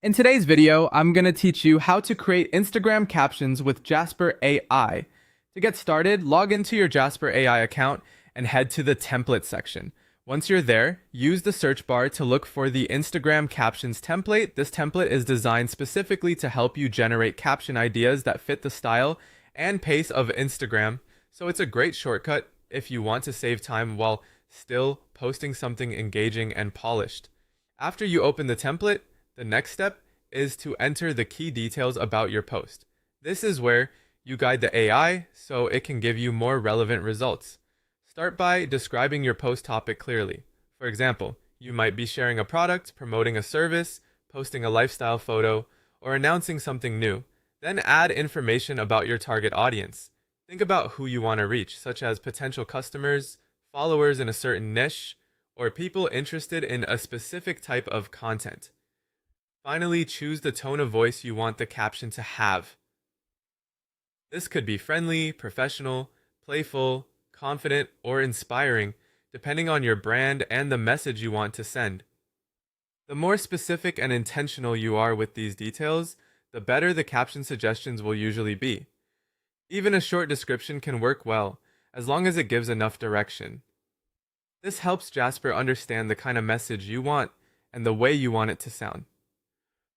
In today's video, I'm going to teach you how to create Instagram captions with Jasper AI. To get started, log into your Jasper AI account and head to the template section. Once you're there, use the search bar to look for the Instagram captions template. This template is designed specifically to help you generate caption ideas that fit the style and pace of Instagram, so it's a great shortcut if you want to save time while still posting something engaging and polished. After you open the template, the next step is to enter the key details about your post. This is where you guide the AI so it can give you more relevant results. Start by describing your post topic clearly. For example, you might be sharing a product, promoting a service, posting a lifestyle photo, or announcing something new. Then add information about your target audience. Think about who you want to reach, such as potential customers, followers in a certain niche, or people interested in a specific type of content. Finally, choose the tone of voice you want the caption to have. This could be friendly, professional, playful, confident, or inspiring, depending on your brand and the message you want to send. The more specific and intentional you are with these details, the better the caption suggestions will usually be. Even a short description can work well, as long as it gives enough direction. This helps Jasper understand the kind of message you want and the way you want it to sound.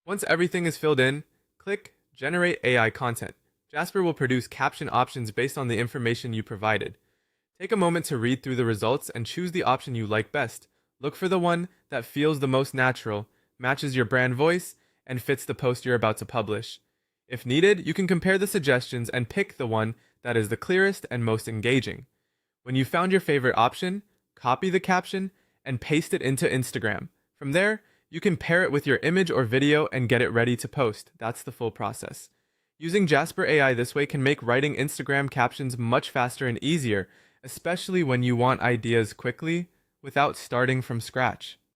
Once everything is filled in, click Generate AI Content. Jasper will produce caption options based on the information you provided. Take a moment to read through the results and choose the option you like best. Look for the one that feels the most natural, matches your brand voice, and fits the post you're about to publish. If needed, you can compare the suggestions and pick the one that is the clearest and most engaging. When you found your favorite option, copy the caption and paste it into Instagram. From there, you can pair it with your image or video and get it ready to post. That's the full process. Using Jasper AI this way can make writing Instagram captions much faster and easier, especially when you want ideas quickly without starting from scratch.